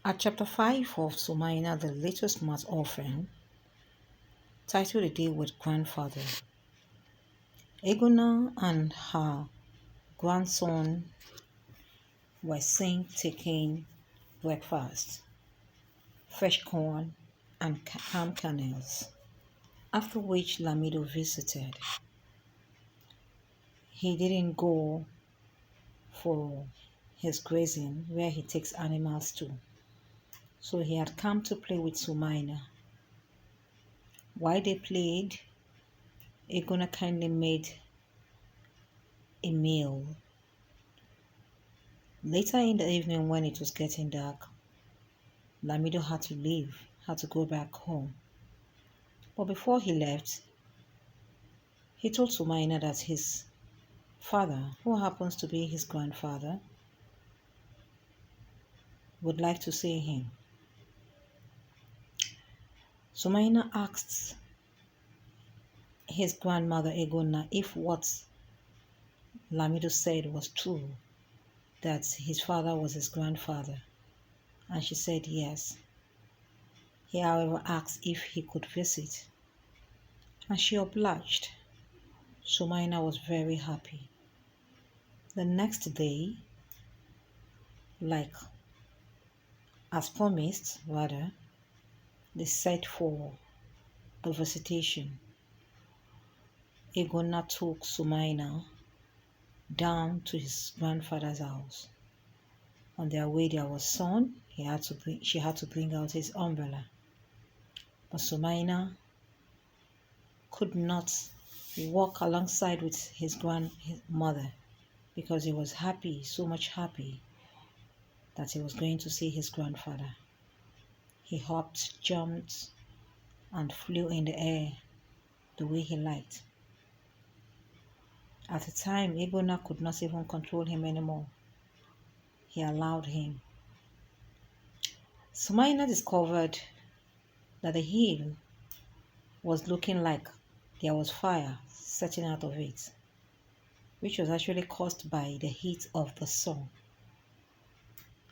At chapter 5 of Somayina, the latest math orphan, titled A Day with Grandfather, Egona and her grandson were seen taking breakfast, fresh corn, and palm kernels, after which Lamido visited. He didn't go for his grazing where he takes animals to, so he had come to play with Somayina. While they played, Egona kindly made a meal. Later in the evening, when it was getting dark, Lamido had to leave, had to go back home. But before he left, he told Somayina that his father, who happens to be his grandfather, would like to see him. Somayina asked his grandmother Egona if what Lamido said was true, that his father was his grandfather, and she said yes. He, however, asked if he could visit, and she obliged. Somayina was very happy. The next day, like as promised, rather, they set for the visitation. Egona took Somayina down to his grandfather's house. On their way, there was sun. She had to bring out his umbrella. But Somayina could not walk alongside with his grandmother because he was happy, so much happy, that he was going to see his grandfather. He hopped, jumped, and flew in the air the way he liked. At the time, Egona could not even control him anymore. He allowed him. Somayina discovered that the hill was looking like there was fire setting out of it, which was actually caused by the heat of the sun.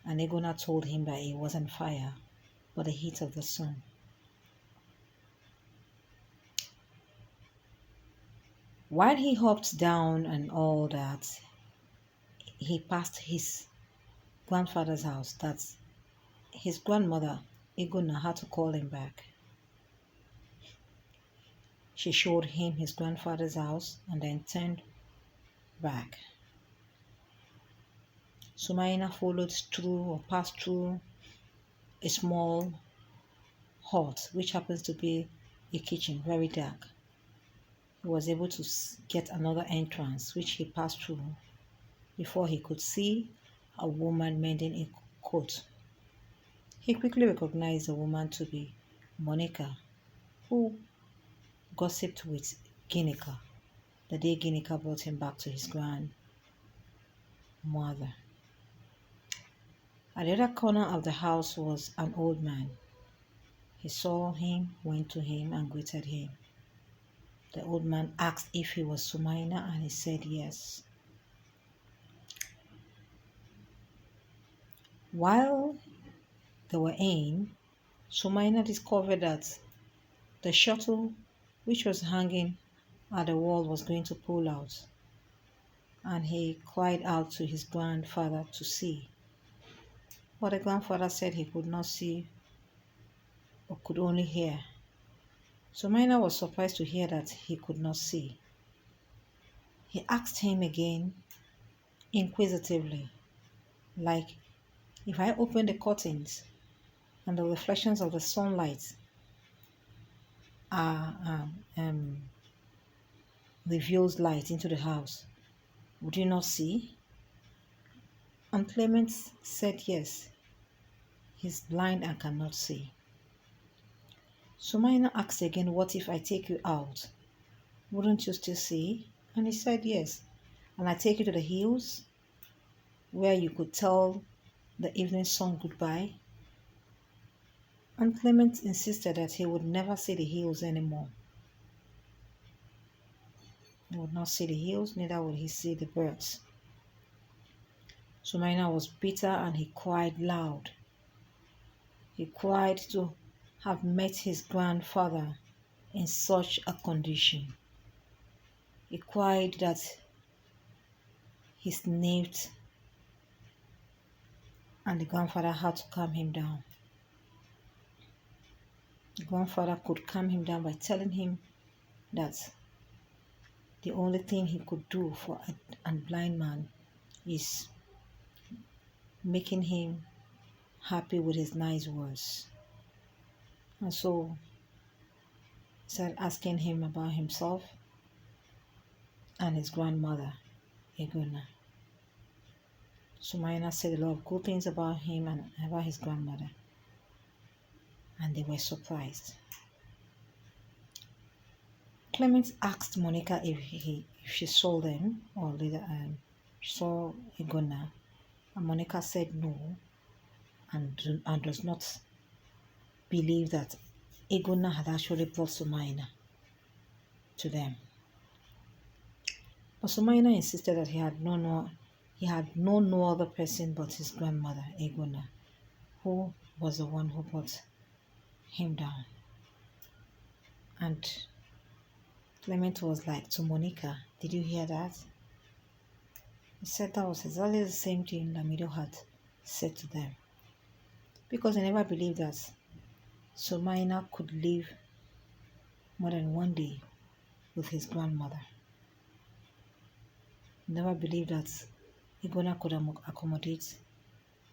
And Egona told him that it wasn't fire, but the heat of the sun. While he hopped down and all that, he passed his grandfather's house. That's his grandmother, Egona, had to call him back. She showed him his grandfather's house and then turned back. Somayina followed through or passed through a small hut, which happens to be a kitchen, very dark. He was able to get another entrance, which he passed through before he could see a woman mending a coat. He quickly recognized the woman to be Monica, who gossiped with Ginika the day Ginika brought him back to his grandmother. At the other corner of the house was an old man. He saw him, went to him, and greeted him. The old man asked if he was Somayina, and he said yes. While they were in, Somayina discovered that the shuttle which was hanging at the wall was going to pull out, and he cried out to his grandfather to see. But the grandfather said he could not see or could only hear. Somayina was surprised to hear that he could not see. He asked him again, inquisitively, like, if I open the curtains and the reflections of the sunlight reveals light into the house, would you not see? And Clement said yes. He's blind and cannot see. Somayina asked again, what if I take you out? Wouldn't you still see? And he said yes. And I take you to the hills where you could tell the evening sun goodbye. And Clement insisted that he would never see the hills anymore. He would not see the hills, neither would he see the birds. Somayina was bitter and he cried loud. He cried to have met his grandfather in such a condition. He cried that he sniffed and the grandfather had to calm him down. The grandfather could calm him down by telling him that the only thing he could do for a blind man is making him happy with his nice words. And so he started asking him about himself and his grandmother, Egona. Somayina said a lot of good things about him and about his grandmother, and they were surprised. Clement asked Monica if she saw them or later saw Egona, and Monica said no, and does not believe that Egona had actually brought Somayina to them. But Somayina insisted that he had known no other person but his grandmother, Egona, who was the one who brought him down. And Clement was like to Monica, "Did you hear that?" He said that was exactly the same thing Lamido had said to them. Because he never believed that Somayina could live more than one day with his grandmother. He never believed that Igona could accommodate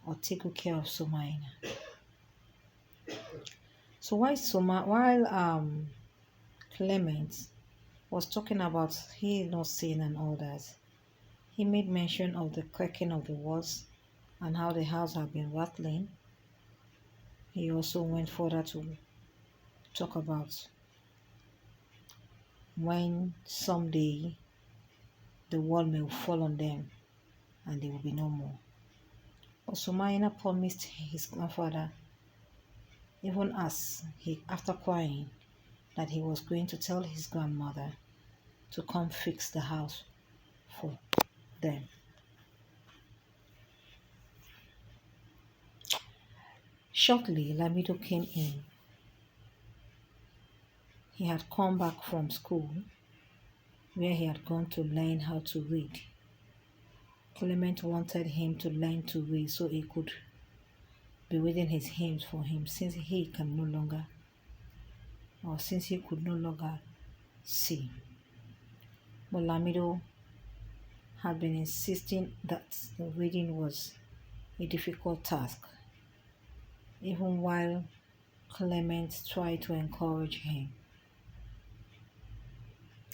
or take good care of Somayina. So while Clement was talking about he not seeing and all that, he made mention of the cracking of the walls and how the house had been rattling. He also went further to talk about when someday the wall may fall on them and there will be no more. But Somayina promised his grandfather, even as after crying, that he was going to tell his grandmother to come fix the house for them. Shortly, Lamido came in. He had come back from school where he had gone to learn how to read. Clement wanted him to learn to read so he could be reading his hymns for him since he could no longer see. But Lamido had been insisting that the reading was a difficult task, even while Clement tried to encourage him.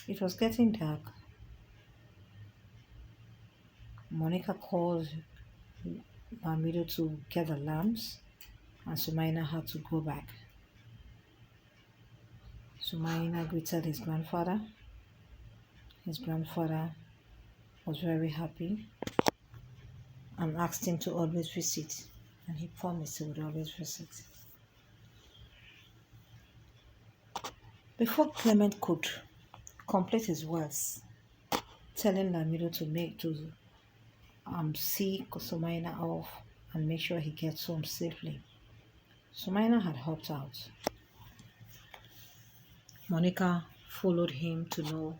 It was getting dark. Monica called Lamido to get the lamps, and Somayina had to go back. Somayina greeted his grandfather. His grandfather was very happy and asked him to always visit, and he promised he would always visit. Before Clement could complete his words, telling Lamido to see Somayina off and make sure he gets home safely, Somayina had hopped out. Monica followed him to know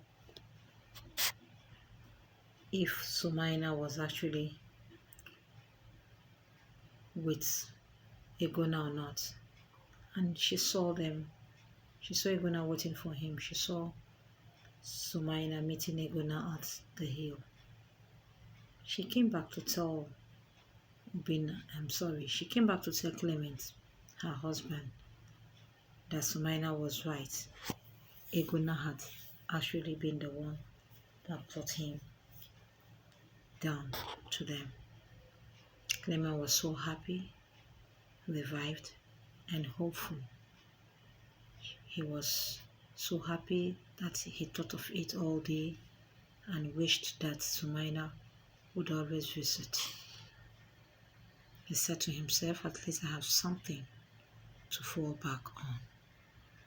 if Somayina was actually with Egona or not. And she saw them. She saw Egona waiting for him. She saw Somayina meeting Egona at the hill. She came back to tell she came back to tell Clement, her husband, that Somayina was right. Egona had actually been the one that brought him down to them. Clement was so happy, revived, and hopeful. He was so happy that he thought of it all day and wished that Somayina would always visit. He said to himself, "At least I have something to fall back on."